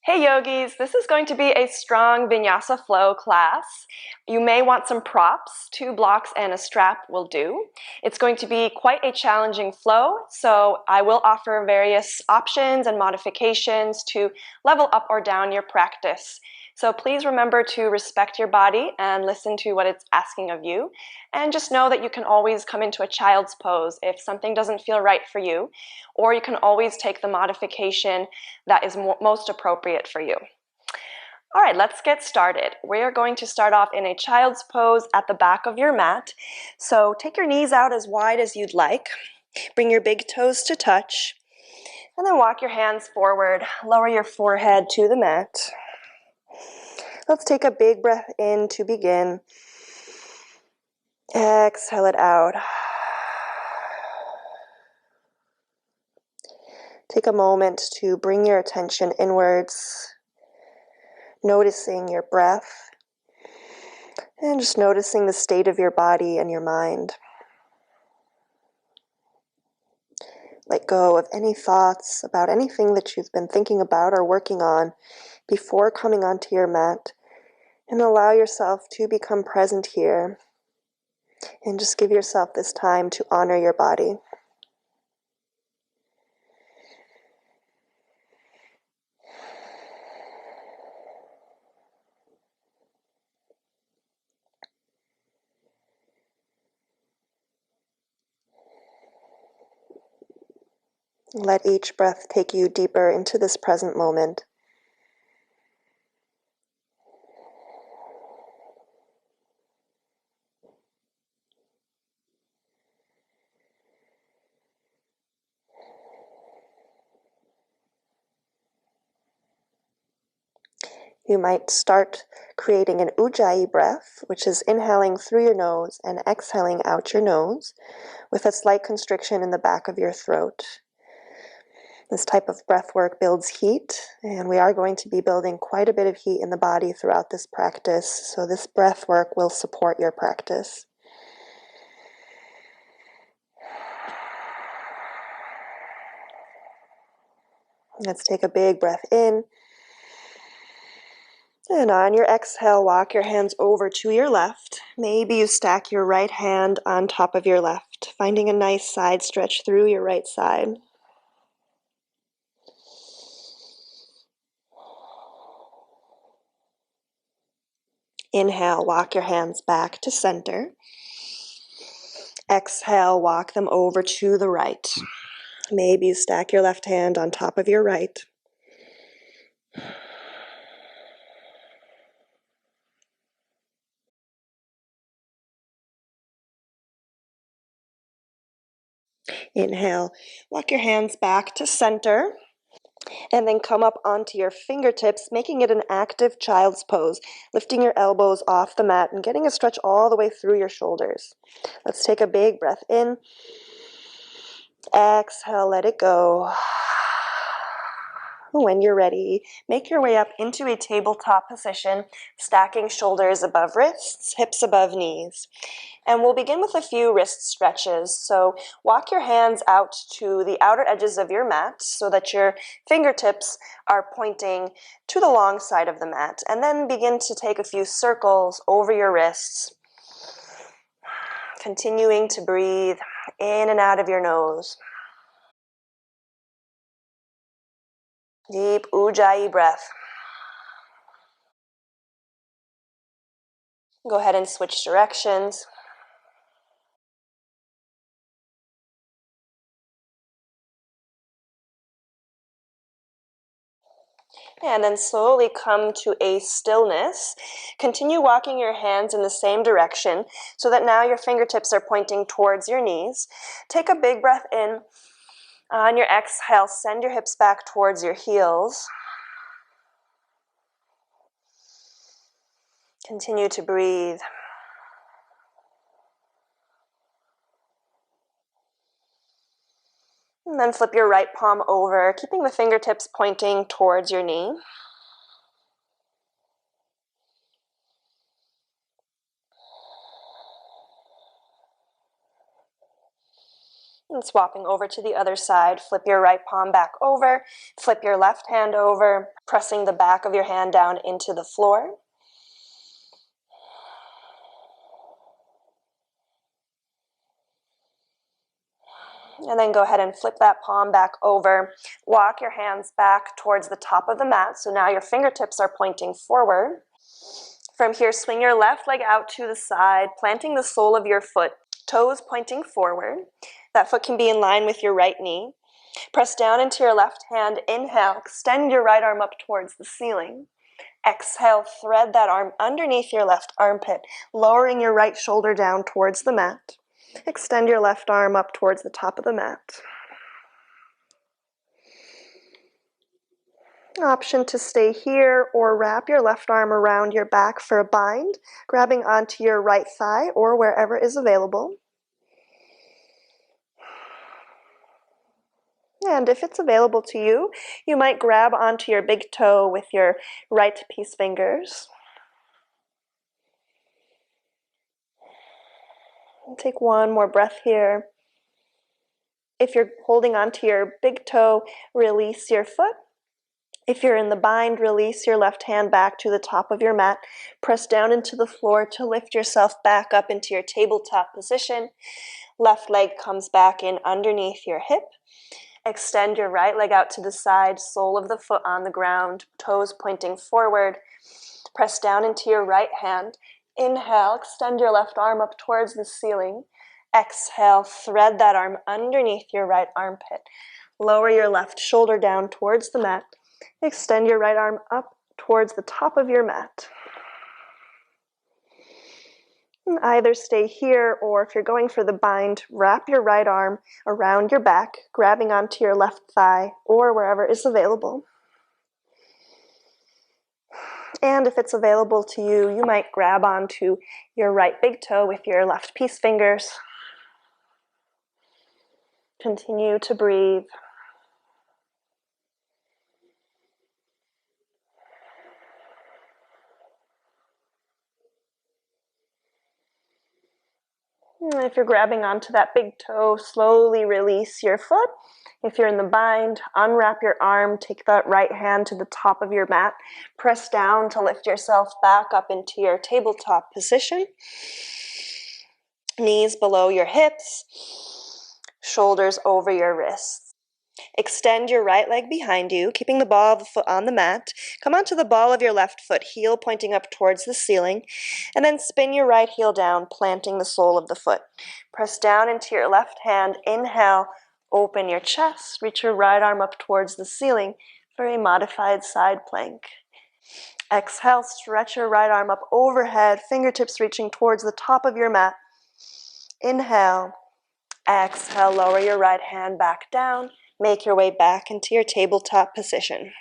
Hey yogis, this is going to be a strong Vinyasa flow class. You may want some props. 2 blocks and a strap will do. It's going to be quite a challenging flow, so I will offer various options and modifications to level up or down your practice. So please remember to respect your body and listen to what it's asking of you. And just know that you can always come into a child's pose if something doesn't feel right for you, or you can always take the modification that is most appropriate for you. All right, let's get started. We're going to start off in a child's pose at the back of your mat. So take your knees out as wide as you'd like. Bring your big toes to touch. And then walk your hands forward. Lower your forehead to the mat. Let's take a big breath in to begin. Exhale it out. Take a moment to bring your attention inwards, noticing your breath, and just noticing the state of your body and your mind. Let go of any thoughts about anything that you've been thinking about or working on before coming onto your mat, and allow yourself to become present here, and just give yourself this time to honor your body. Let each breath take you deeper into this present moment. You might start creating an ujjayi breath, which is inhaling through your nose and exhaling out your nose, with a slight constriction in the back of your throat. This type of breath work builds heat, and we are going to be building quite a bit of heat in the body throughout this practice, so this breath work will support your practice. Let's take a big breath in. And on your exhale, walk your hands over to your left. Maybe you stack your right hand on top of your left, finding a nice side stretch through your right side. Inhale, walk your hands back to center. Exhale, walk them over to the right. Maybe you stack your left hand on top of your right. Inhale, walk your hands back to center, and then come up onto your fingertips, making it an active child's pose, lifting your elbows off the mat and getting a stretch all the way through your shoulders. Let's take a big breath in. Exhale, let it go. When you're ready, make your way up into a tabletop position, stacking shoulders above wrists, hips above knees. And we'll begin with a few wrist stretches. So walk your hands out to the outer edges of your mat so that your fingertips are pointing to the long side of the mat. And then begin to take a few circles over your wrists, continuing to breathe in and out of your nose. Deep ujjayi breath. Go ahead and switch directions. And then slowly come to a stillness. Continue walking your hands in the same direction so that now your fingertips are pointing towards your knees. Take a big breath in. On your exhale, send your hips back towards your heels. Continue to breathe. And then flip your right palm over, keeping the fingertips pointing towards your knee. And swapping over to the other side, flip your right palm back over, flip your left hand over, pressing the back of your hand down into the floor. And then go ahead and flip that palm back over. Walk your hands back towards the top of the mat. So now your fingertips are pointing forward. From here, swing your left leg out to the side, planting the sole of your foot, toes pointing forward. That foot can be in line with your right knee. Press down into your left hand. Inhale, extend your right arm up towards the ceiling. Exhale, thread that arm underneath your left armpit, lowering your right shoulder down towards the mat. Extend your left arm up towards the top of the mat. Option to stay here or wrap your left arm around your back for a bind, grabbing onto your right thigh or wherever is available. And if it's available to you, you might grab onto your big toe with your right peace fingers. And take one more breath here. If you're holding onto your big toe, release your foot. If you're in the bind, release your left hand back to the top of your mat. Press down into the floor to lift yourself back up into your tabletop position. Left leg comes back in underneath your hip. Extend your right leg out to the side, sole of the foot on the ground, toes pointing forward. Press down into your right hand. Inhale, extend your left arm up towards the ceiling. Exhale, thread that arm underneath your right armpit. Lower your left shoulder down towards the mat. Extend your right arm up towards the top of your mat. And either stay here, or if you're going for the bind, wrap your right arm around your back, grabbing onto your left thigh or wherever is available. And if it's available to you, you might grab onto your right big toe with your left peace fingers. Continue to breathe. And if you're grabbing onto that big toe, slowly release your foot. If you're in the bind, unwrap your arm, take that right hand to the top of your mat, press down to lift yourself back up into your tabletop position. Knees below your hips, shoulders over your wrists. Extend your right leg behind you, keeping the ball of the foot on the mat. Come onto the ball of your left foot, heel pointing up towards the ceiling, and then spin your right heel down, planting the sole of the foot. Press down into your left hand. Inhale, open your chest, reach your right arm up towards the ceiling for a modified side plank. Exhale, stretch your right arm up overhead, fingertips reaching towards the top of your mat. Inhale, exhale, lower your right hand back down. Make your way back into your tabletop position.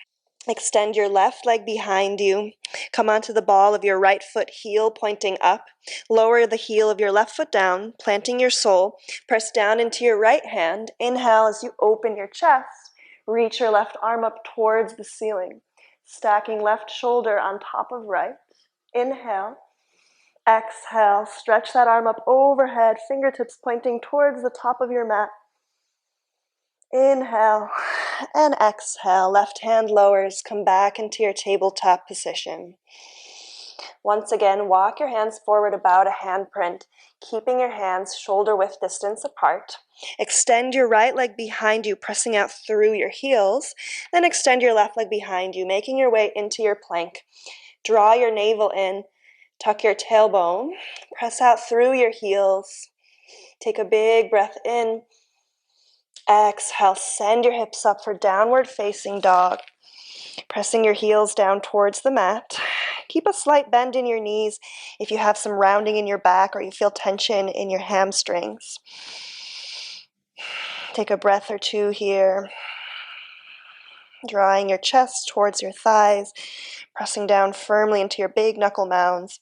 Extend your left leg behind you. Come onto the ball of your right foot, heel pointing up. Lower the heel of your left foot down, planting your sole. Press down into your right hand. Inhale as you open your chest. Reach your left arm up towards the ceiling. Stacking left shoulder on top of right. Inhale. Exhale. Stretch that arm up overhead, fingertips pointing towards the top of your mat. Inhale and exhale. Left hand lowers. Come back into your tabletop position. Once again, walk your hands forward about a handprint, keeping your hands shoulder width distance apart. Extend your right leg behind you, pressing out through your heels. Then extend your left leg behind you, making your way into your plank. Draw your navel in. Tuck your tailbone. Press out through your heels. Take a big breath in. Exhale, send your hips up for downward facing dog. Pressing your heels down towards the mat. Keep a slight bend in your knees if you have some rounding in your back or you feel tension in your hamstrings. Take a breath or two here. Drawing your chest towards your thighs, pressing down firmly into your big knuckle mounds.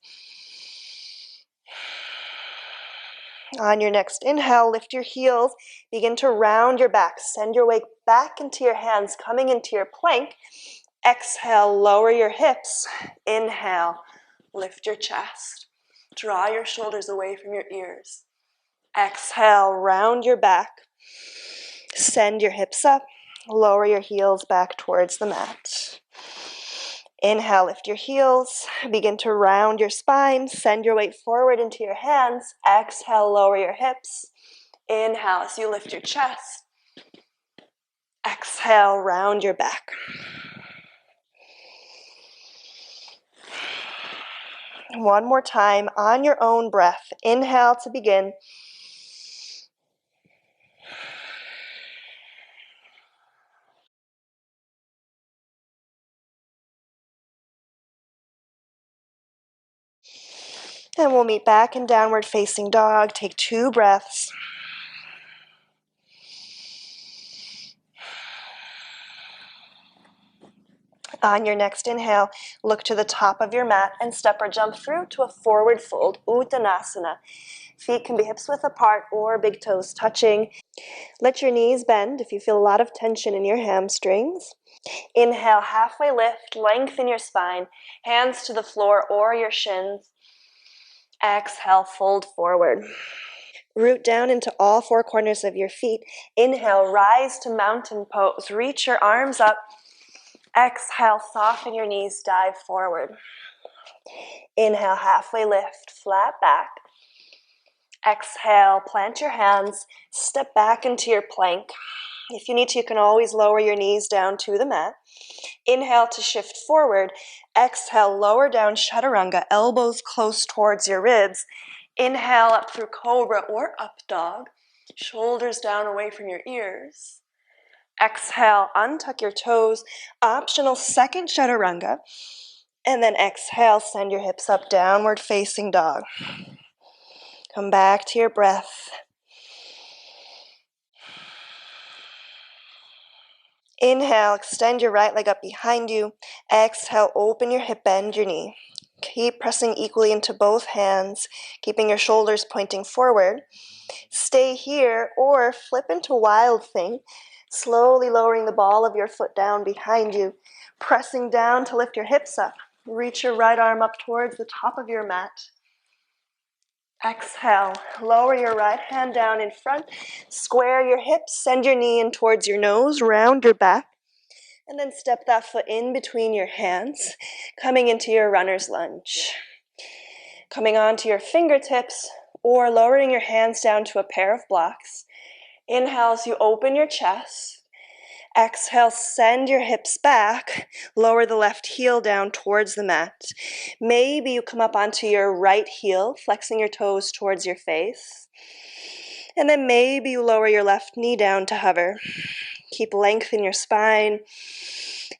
On your next inhale, lift your heels, begin to round your back. Send your weight back into your hands, coming into your plank. Exhale, lower your hips. Inhale, lift your chest. Draw your shoulders away from your ears. Exhale, round your back. Send your hips up. Lower your heels back towards the mat. Inhale, lift your heels. Begin to round your spine. Send your weight forward into your hands. Exhale, lower your hips. Inhale as you lift your chest. Exhale, round your back. One more time on your own breath. Inhale to begin. And we'll meet back in downward facing dog. Take 2 breaths. On your next inhale, look to the top of your mat and step or jump through to a forward fold, Uttanasana. Feet can be hips width apart or big toes touching. Let your knees bend if you feel a lot of tension in your hamstrings. Inhale, halfway lift, lengthen your spine, hands to the floor or your shins. Exhale, fold forward. Root down into all 4 corners of your feet. Inhale, rise to mountain pose. Reach your arms up. Exhale, soften your knees, dive forward. Inhale, halfway lift, flat back. Exhale, plant your hands, step back into your plank. If you need to, you can always lower your knees down to the mat. Inhale to shift forward. Exhale, lower down, chaturanga, elbows close towards your ribs. Inhale up through cobra or up dog. Shoulders down away from your ears. Exhale, untuck your toes. Optional second chaturanga. And then exhale, send your hips up, downward facing dog. Come back to your breath. Inhale, extend your right leg up behind you. Exhale, open your hip, bend your knee. Keep pressing equally into both hands, keeping your shoulders pointing forward. Stay here or flip into wild thing, slowly lowering the ball of your foot down behind you, pressing down to lift your hips up. Reach your right arm up towards the top of your mat. Exhale, lower your right hand down in front, square your hips, send your knee in towards your nose, round your back, and then step that foot in between your hands, coming into your runner's lunge. Coming onto your fingertips or lowering your hands down to a pair of blocks. Inhale as you open your chest. Exhale, send your hips back. Lower the left heel down towards the mat. Maybe you come up onto your right heel, flexing your toes towards your face. And then maybe you lower your left knee down to hover. Keep length in your spine.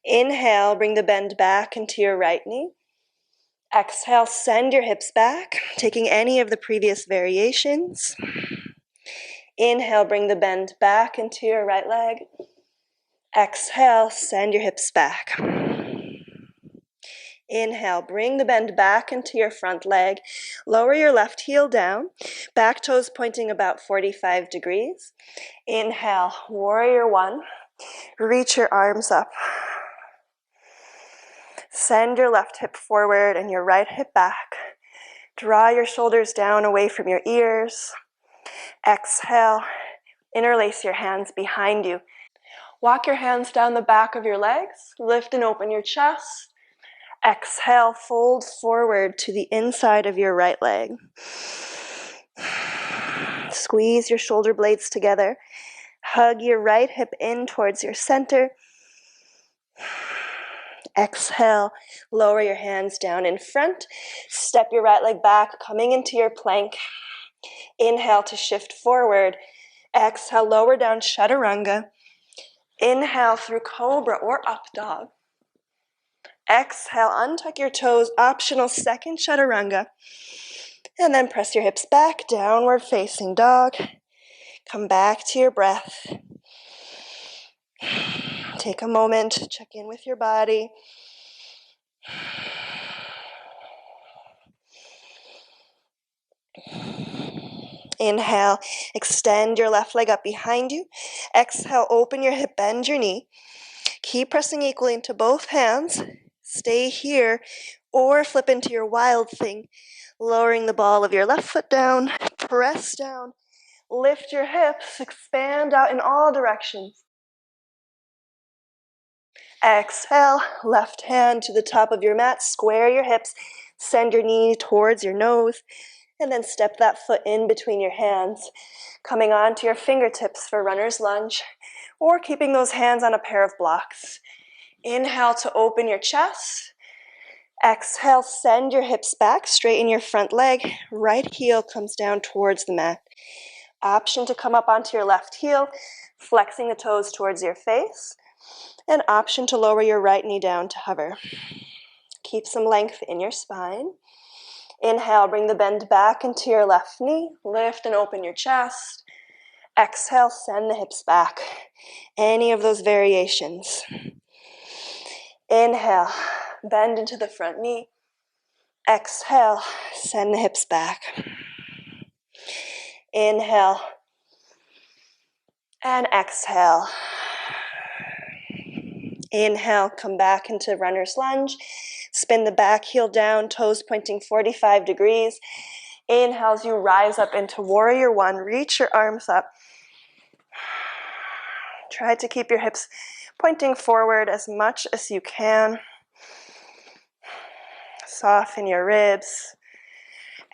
Inhale, bring the bend back into your right knee. Exhale, send your hips back, taking any of the previous variations. Inhale, bring the bend back into your right leg. Exhale, send your hips back. Inhale, bring the bend back into your front leg. Lower your left heel down, back toes pointing about 45 degrees. Inhale, warrior 1. Reach your arms up. Send your left hip forward and your right hip back. Draw your shoulders down away from your ears. Exhale, interlace your hands behind you. Walk your hands down the back of your legs. Lift and open your chest. Exhale, fold forward to the inside of your right leg. Squeeze your shoulder blades together. Hug your right hip in towards your center. Exhale, lower your hands down in front. Step your right leg back, coming into your plank. Inhale to shift forward. Exhale, lower down, chaturanga. Inhale through cobra or up dog. Exhale, untuck your toes, optional second chaturanga. And then press your hips back, downward facing dog. Come back to your breath. Take a moment to check in with your body. Inhale, extend your left leg up behind you. Exhale, open your hip, bend your knee. Keep pressing equally into both hands. Stay here or flip into your wild thing, lowering the ball of your left foot down. Press down, Lift your hips, expand out in all directions. Exhale, left hand to the top of your mat, square your hips, send your knee towards your nose, and then step that foot in between your hands, coming onto your fingertips for runner's lunge, or keeping those hands on a pair of blocks. Inhale to open your chest. Exhale, send your hips back, straighten your front leg, right heel comes down towards the mat. Option to come up onto your left heel, flexing the toes towards your face. An option to lower your right knee down to hover. Keep some length in your spine. Inhale, bring the bend back into your left knee. Lift and open your chest. Exhale, send the hips back. Any of those variations. Inhale, bend into the front knee. Exhale, send the hips back. Inhale and exhale. Inhale, come back into runner's lunge. Spin the back heel down, toes pointing 45 degrees. Inhale as you rise up into warrior one. Reach your arms up. Try to keep your hips pointing forward as much as you can. Soften your ribs.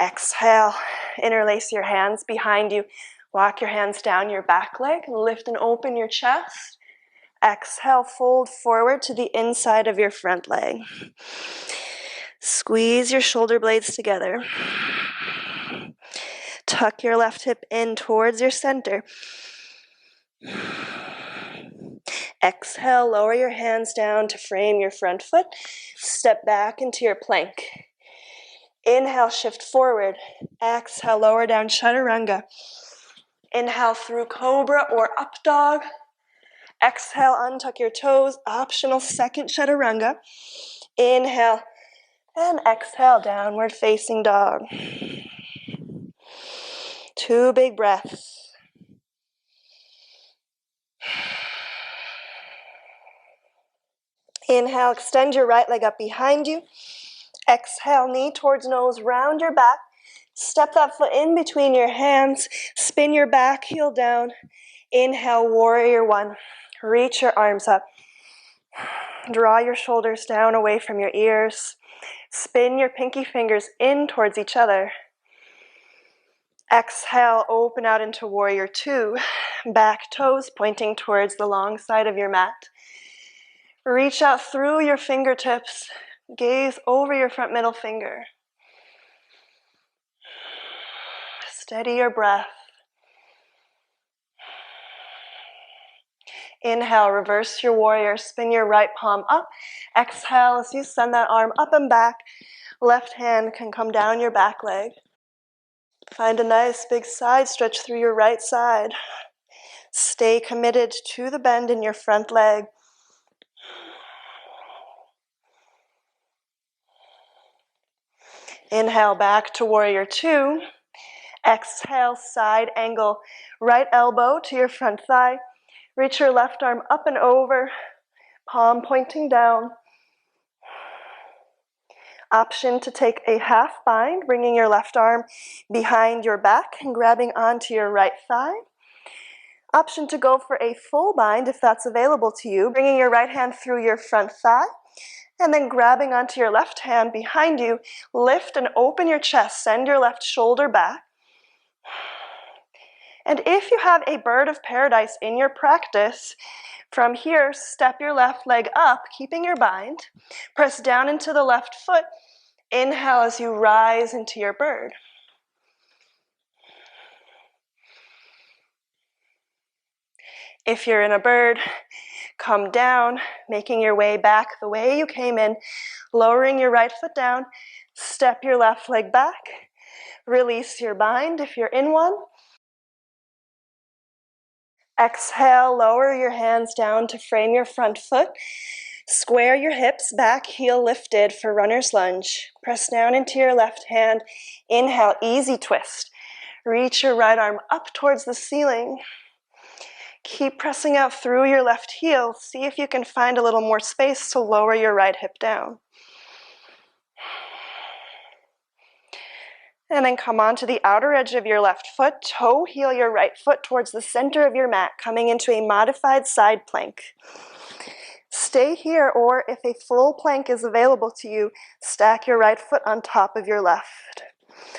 Exhale, interlace your hands behind you. Walk your hands down your back leg. Lift and open your chest. Exhale, fold forward to the inside of your front leg. Squeeze your shoulder blades together. Tuck your left hip in towards your center. Exhale, lower your hands down to frame your front foot. Step back into your plank. Inhale, shift forward. Exhale, lower down chaturanga. Inhale through cobra or up dog. Exhale, untuck your toes. Optional second chaturanga. Inhale and exhale, downward facing dog. 2 big breaths. Inhale, extend your right leg up behind you. Exhale, knee towards nose, round your back. Step that foot in between your hands. Spin your back heel down. Inhale, warrior one. Reach your arms up. Draw your shoulders down away from your ears. Spin your pinky fingers in towards each other. Exhale, open out into warrior two. Back toes pointing towards the long side of your mat. Reach out through your fingertips. Gaze over your front middle finger. Steady your breath. Inhale, reverse your warrior. Spin your right palm up. Exhale as you send that arm up and back. Left hand can come down your back leg. Find a nice big side stretch through your right side. Stay committed to the bend in your front leg. Inhale, back to warrior two. Exhale, side angle. Right elbow to your front thigh. Reach your left arm up and over. Palm pointing down. Option to take a half bind, bringing your left arm behind your back and grabbing onto your right thigh. Option to go for a full bind if that's available to you, bringing your right hand through your front thigh and then grabbing onto your left hand behind you. Lift and open your chest, send your left shoulder back. And if you have a bird of paradise in your practice, from here, step your left leg up, keeping your bind. Press down into the left foot. Inhale as you rise into your bird. If you're in a bird, come down, making your way back the way you came in, lowering your right foot down, step your left leg back, release your bind if you're in one. Exhale, lower your hands down to frame your front foot. Square your hips, back heel lifted for runner's lunge. Press down into your left hand. Inhale, easy twist. Reach your right arm up towards the ceiling. Keep pressing out through your left heel. See if you can find a little more space to lower your right hip down. And then come onto the outer edge of your left foot, toe heel your right foot towards the center of your mat, coming into a modified side plank. Stay here, or if a full plank is available to you, stack your right foot on top of your left.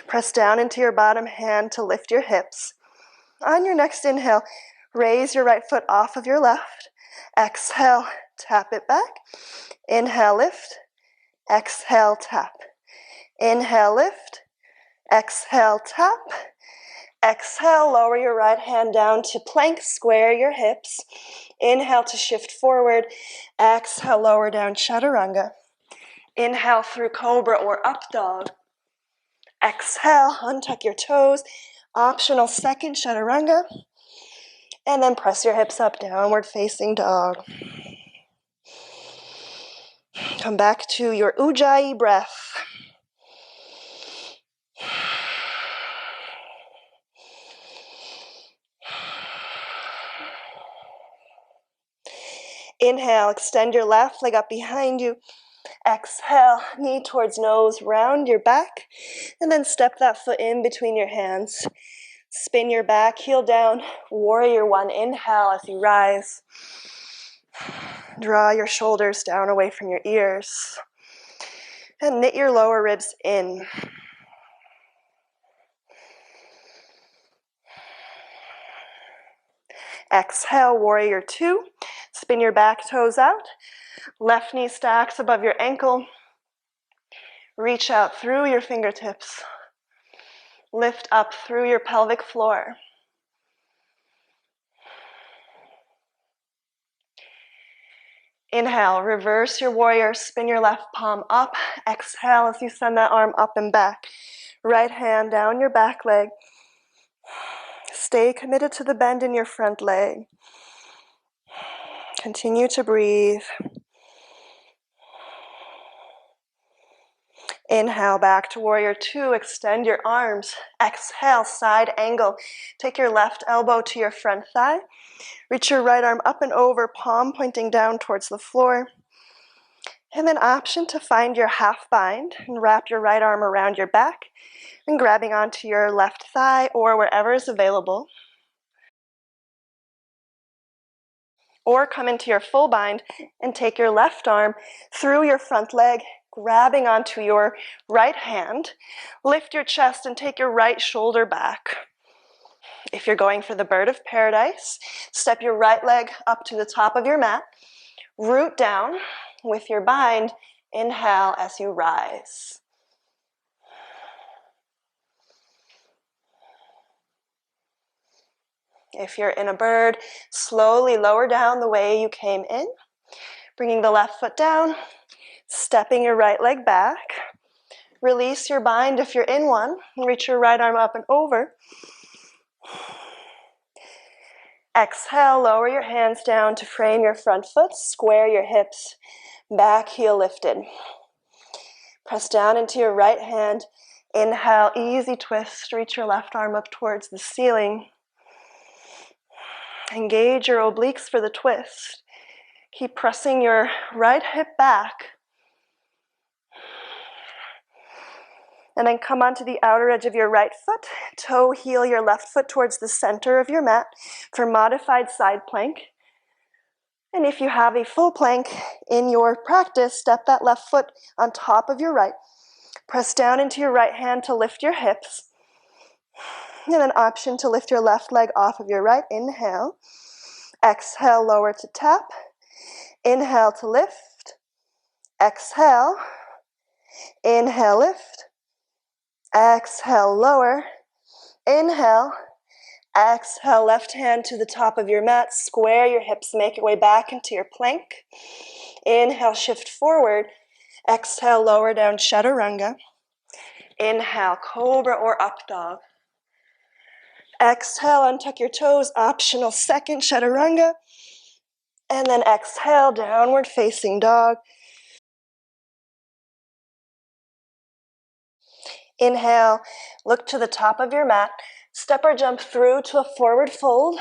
Press down into your bottom hand to lift your hips. On your next inhale, raise your right foot off of your left. Exhale, tap it back. Inhale, lift. Exhale, tap. Inhale, lift. Exhale, tap. Exhale, lower your right hand down to plank, square your hips. Inhale to shift forward. Exhale, lower down, chaturanga. Inhale through cobra or up dog. Exhale, untuck your toes. Optional second chaturanga. And then press your hips up, downward facing dog. Come back to your Ujjayi breath. Inhale, extend your left leg up behind you. Exhale, knee towards nose, round your back, and then step that foot in between your hands. Spin your back, heel down, warrior one. Inhale as you rise. Draw your shoulders down away from your ears. And knit your lower ribs in. Exhale, warrior two. Spin your back toes out. Left knee stacks above your ankle. Reach out through your fingertips. Lift up through your pelvic floor. Inhale, reverse your warrior, spin your left palm up. Exhale as you send that arm up and back. Right hand down your back leg. Stay committed to the bend in your front leg. Continue to breathe. Inhale, back to warrior two. Extend your arms. Exhale, side angle. Take your left elbow to your front thigh. Reach your right arm up and over, palm pointing down towards the floor. And then option to find your half bind and wrap your right arm around your back and grabbing onto your left thigh or wherever is available. Or come into your full bind and take your left arm through your front leg, grabbing onto your right hand. Lift your chest and take your right shoulder back. If you're going for the bird of paradise, step your right leg up to the top of your mat. Root down with your bind. Inhale as you rise. If you're in a bird, slowly lower down the way you came in, bringing the left foot down, stepping your right leg back. Release your bind if you're in one, and reach your right arm up and over. Exhale, lower your hands down to frame your front foot, square your hips, back heel lifted. Press down into your right hand. Inhale, easy twist, reach your left arm up towards the ceiling. Engage your obliques for the twist. Keep pressing your right hip back. And then come onto the outer edge of your right foot. Toe heel your left foot towards the center of your mat for modified side plank. And if you have a full plank in your practice, step that left foot on top of your right. Press down into your right hand to lift your hips. And then option to lift your left leg off of your right. Inhale. Exhale, lower to tap. Inhale to lift. Exhale. Inhale, lift. Exhale, lower. Inhale. Exhale, left hand to the top of your mat. Square your hips. Make your way back into your plank. Inhale, shift forward. Exhale, lower down, chaturanga. Inhale, cobra or up dog. Exhale, untuck your toes. Optional second, chaturanga. And then exhale, downward facing dog. Inhale, look to the top of your mat. Step or jump through to a forward fold.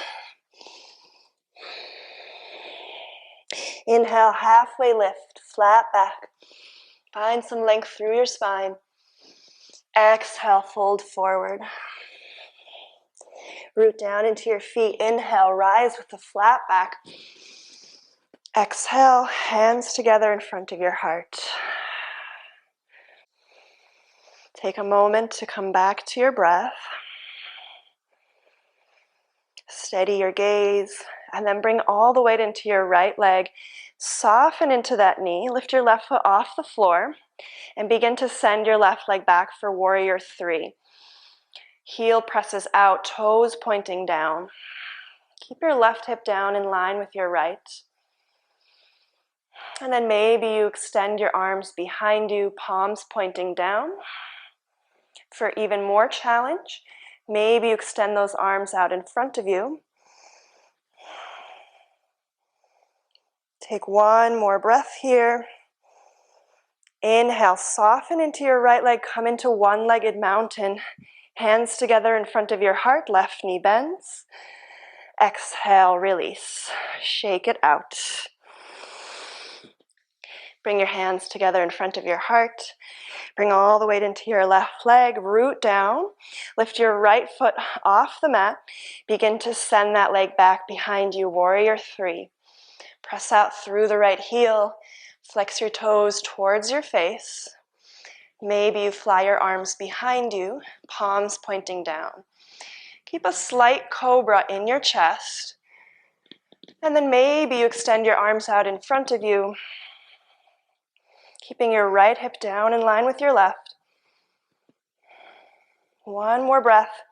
Inhale, halfway lift, flat back. Find some length through your spine. Exhale, fold forward. Root down into your feet. Inhale, rise with a flat back. Exhale, hands together in front of your heart. Take a moment to come back to your breath. Steady your gaze, and then bring all the weight into your right leg. Soften into that knee. Lift your left foot off the floor and begin to send your left leg back for warrior three. Heel presses out, toes pointing down. Keep your left hip down in line with your right. And then maybe you extend your arms behind you, palms pointing down. For even more challenge, maybe you extend those arms out in front of you. Take one more breath here. Inhale, soften into your right leg, come into one-legged mountain. Hands together in front of your heart, left knee bends. Exhale, release. Shake it out. Bring your hands together in front of your heart. Bring all the weight into your left leg, root down. Lift your right foot off the mat. Begin to send that leg back behind you, warrior three. Press out through the right heel. Flex your toes towards your face. Maybe you fly your arms behind you, palms pointing down. Keep a slight cobra in your chest. And then maybe you extend your arms out in front of you, keeping your right hip down in line with your left. One more breath.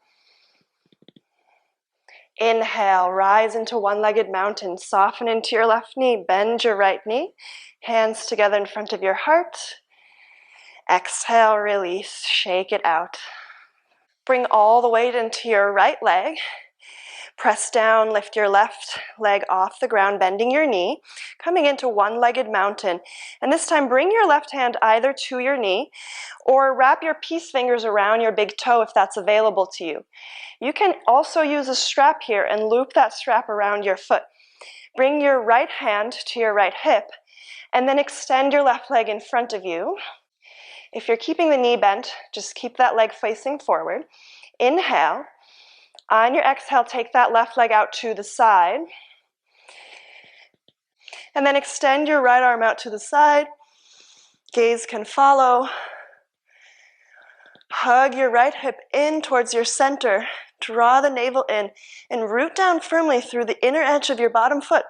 Inhale, rise into one-legged mountain. Soften into your left knee, bend your right knee. Hands together in front of your heart. Exhale, release, shake it out. Bring all the weight into your right leg. Press down, lift your left leg off the ground, bending your knee, coming into one-legged mountain. And this time, bring your left hand either to your knee or wrap your peace fingers around your big toe if that's available to you. You can also use a strap here and loop that strap around your foot. Bring your right hand to your right hip and then extend your left leg in front of you. If you're keeping the knee bent, just keep that leg facing forward. Inhale. On your exhale, take that left leg out to the side. And then extend your right arm out to the side. Gaze can follow. Hug your right hip in towards your center. Draw the navel in and root down firmly through the inner edge of your bottom foot.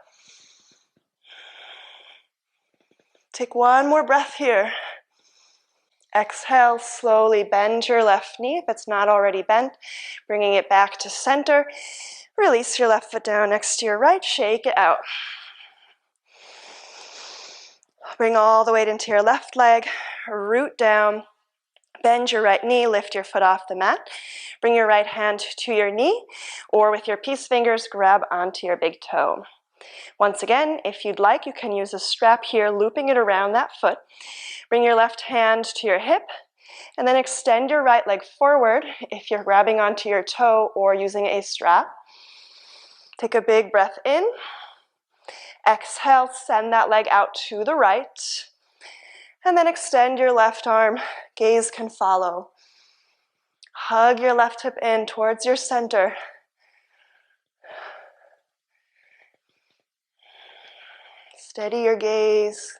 Take one more breath here. Exhale, slowly bend your left knee if it's not already bent, bringing it back to center. Release your left foot down next to your right, shake it out. Bring all the weight into your left leg, root down, bend your right knee, lift your foot off the mat. Bring your right hand to your knee, or with your peace fingers, grab onto your big toe. Once again, if you'd like, you can use a strap here, looping it around that foot. Bring your left hand to your hip, and then extend your right leg forward if you're grabbing onto your toe or using a strap. Take a big breath in. Exhale, send that leg out to the right. And then extend your left arm. Gaze can follow. Hug your left hip in towards your center. Steady your gaze.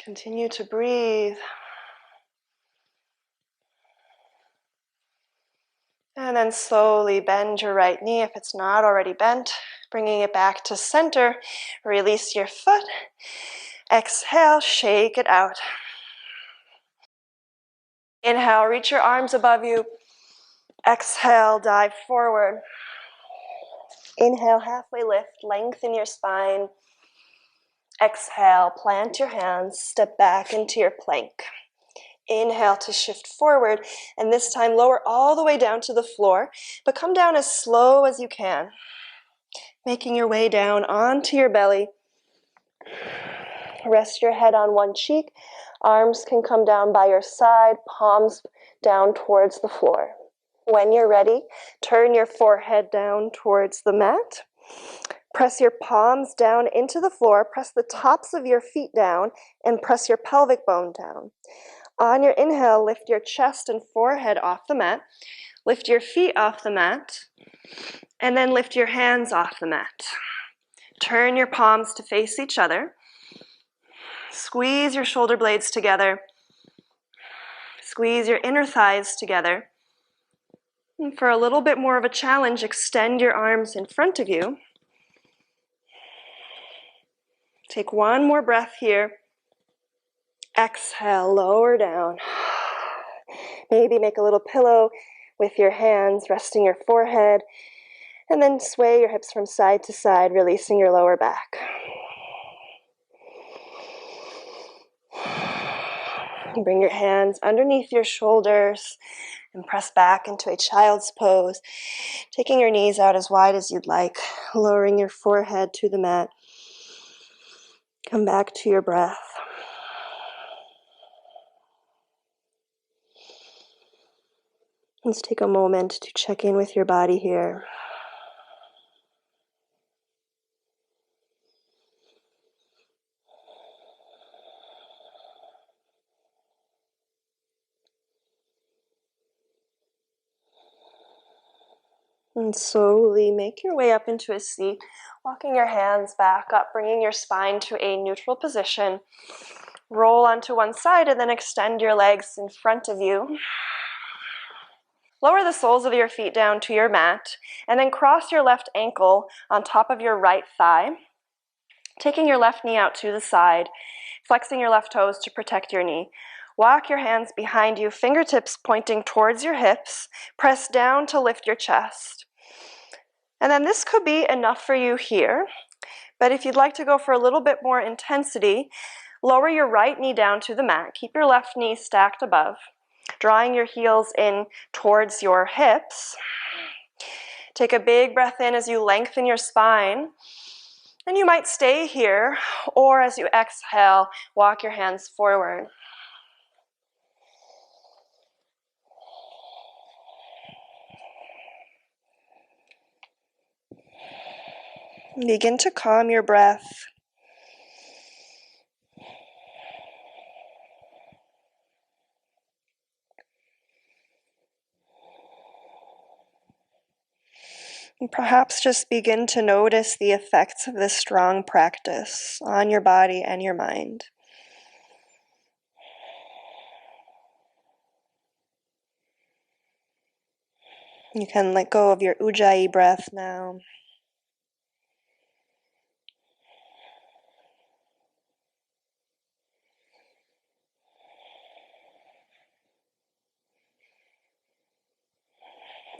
Continue to breathe. And then slowly bend your right knee if it's not already bent, bringing it back to center. Release your foot. Exhale, shake it out. Inhale, reach your arms above you. Exhale, dive forward. Inhale, halfway lift, lengthen your spine. Exhale, plant your hands, step back into your plank. Inhale to shift forward, and this time lower all the way down to the floor, but come down as slow as you can, making your way down onto your belly. Rest your head on one cheek. Arms can come down by your side, palms down towards the floor. When you're ready, turn your forehead down towards the mat. Press your palms down into the floor. Press the tops of your feet down and press your pelvic bone down. On your inhale, lift your chest and forehead off the mat. Lift your feet off the mat. And then lift your hands off the mat. Turn your palms to face each other. Squeeze your shoulder blades together. Squeeze your inner thighs together. And for a little bit more of a challenge, extend your arms in front of you. Take one more breath here. Exhale, lower down. Maybe make a little pillow with your hands resting your forehead, and then sway your hips from side to side, releasing your lower back. Bring your hands underneath your shoulders and press back into a child's pose, taking your knees out as wide as you'd like, lowering your forehead to the mat. Come back to your breath. Let's take a moment to check in with your body here. And slowly make your way up into a seat, walking your hands back up, bringing your spine to a neutral position. Roll onto one side and then extend your legs in front of you. Lower the soles of your feet down to your mat, and then cross your left ankle on top of your right thigh, taking your left knee out to the side, flexing your left toes to protect your knee. Walk your hands behind you, fingertips pointing towards your hips. Press down to lift your chest. And then this could be enough for you here, but if you'd like to go for a little bit more intensity, lower your right knee down to the mat. Keep your left knee stacked above, drawing your heels in towards your hips. Take a big breath in as you lengthen your spine. And you might stay here, or as you exhale, walk your hands forward. Begin to calm your breath. And perhaps just begin to notice the effects of this strong practice on your body and your mind. You can let go of your ujjayi breath now.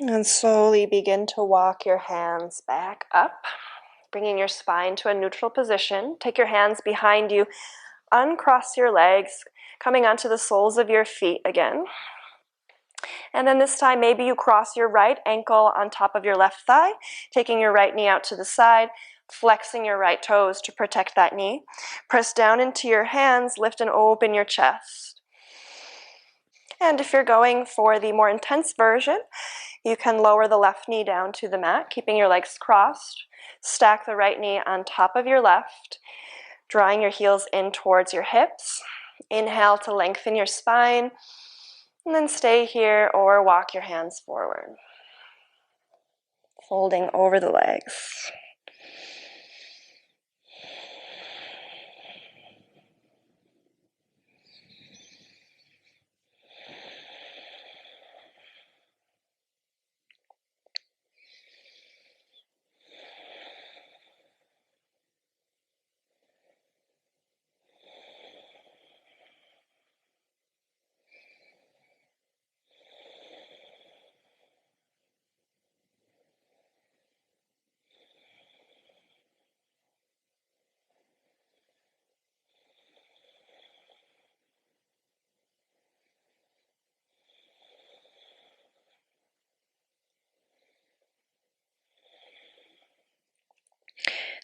And slowly begin to walk your hands back up, bringing your spine to a neutral position. Take your hands behind you, uncross your legs, coming onto the soles of your feet again. And then this time, maybe you cross your right ankle on top of your left thigh, taking your right knee out to the side, flexing your right toes to protect that knee. Press down into your hands, lift and open your chest. And if you're going for the more intense version, you can lower the left knee down to the mat, keeping your legs crossed. Stack the right knee on top of your left, drawing your heels in towards your hips. Inhale to lengthen your spine, and then stay here or walk your hands forward, folding over the legs.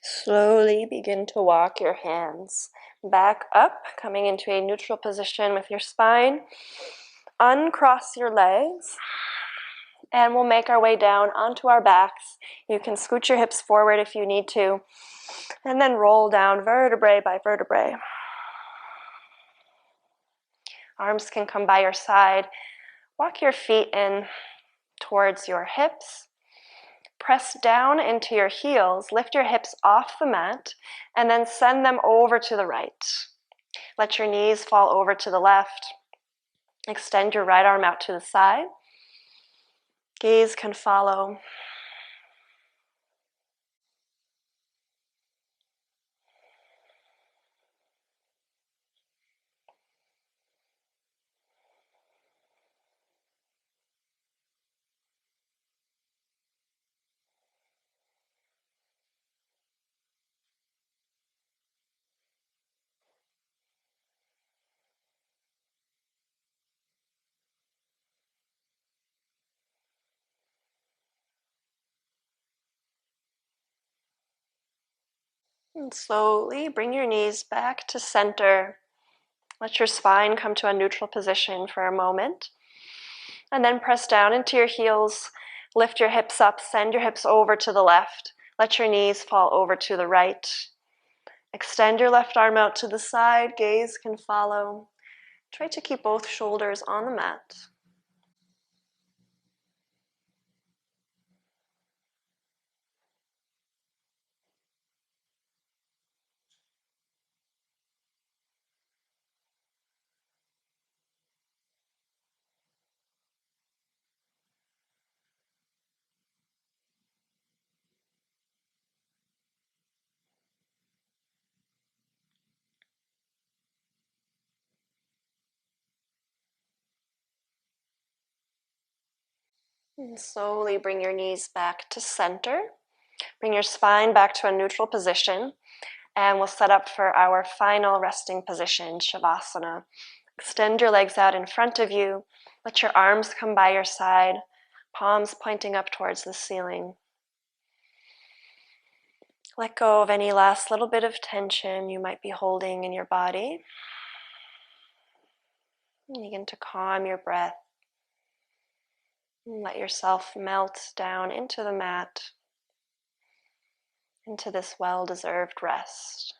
Slowly begin to walk your hands back up, coming into a neutral position with your spine. Uncross your legs, and we'll make our way down onto our backs. You can scoot your hips forward if you need to, and then roll down vertebrae by vertebrae. Arms can come by your side. Walk your feet in towards your hips. Press down into your heels. Lift your hips off the mat and then send them over to the right. Let your knees fall over to the left. Extend your right arm out to the side. Gaze can follow. And slowly bring your knees back to center. Let your spine come to a neutral position for a moment. And then press down into your heels. Lift your hips up. Send your hips over to the left. Let your knees fall over to the right. Extend your left arm out to the side. Gaze can follow. Try to keep both shoulders on the mat. And slowly bring your knees back to center. Bring your spine back to a neutral position. And we'll set up for our final resting position, Shavasana. Extend your legs out in front of you. Let your arms come by your side, palms pointing up towards the ceiling. Let go of any last little bit of tension you might be holding in your body. And begin to calm your breath. And let yourself melt down into the mat, into this well-deserved rest.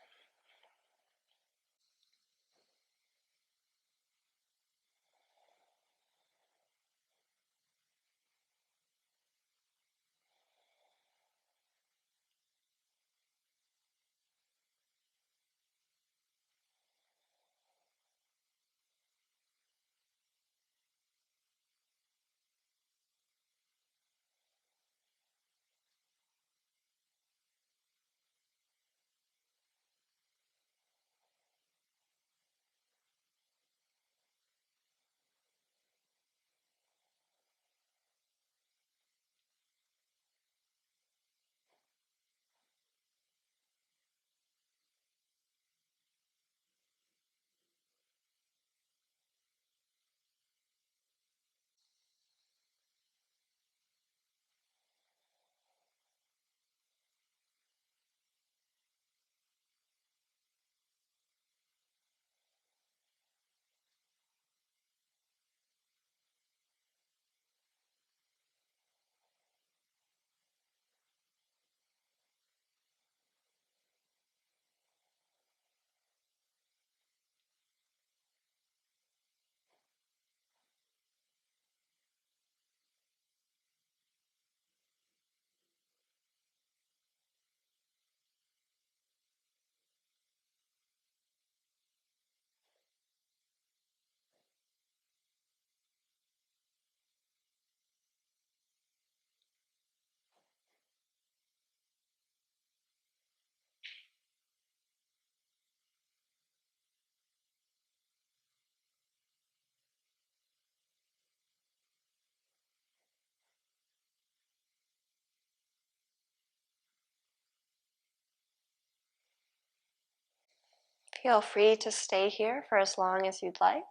Feel free to stay here for as long as you'd like.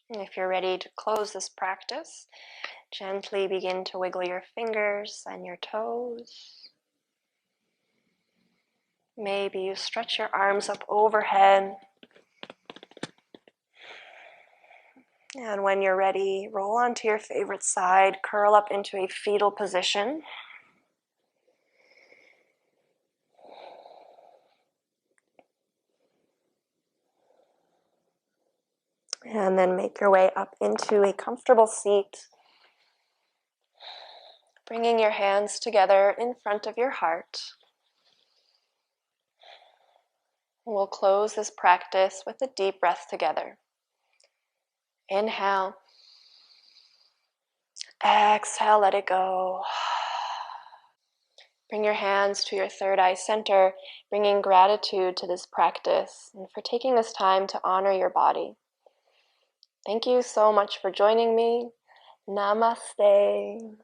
And if you're ready to close this practice, gently begin to wiggle your fingers and your toes. Maybe you stretch your arms up overhead. And when you're ready, roll onto your favorite side, curl up into a fetal position. And and then make your way up into a comfortable seat, bringing your hands together in front of your heart. We'll close this practice with a deep breath together. Inhale. Exhale, let it go. Bring your hands to your third eye center, bringing gratitude to this practice and for taking this time to honor your body. Thank you so much for joining me. Namaste.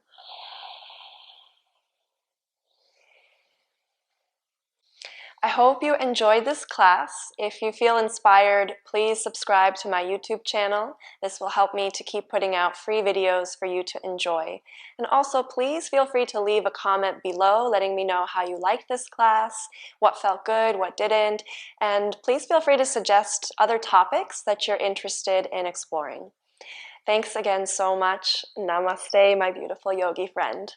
I hope you enjoyed this class. If you feel inspired, please subscribe to my YouTube channel. This will help me to keep putting out free videos for you to enjoy. And also, please feel free to leave a comment below letting me know how you liked this class, what felt good, what didn't, and please feel free to suggest other topics that you're interested in exploring. Thanks again so much. Namaste, my beautiful yogi friend.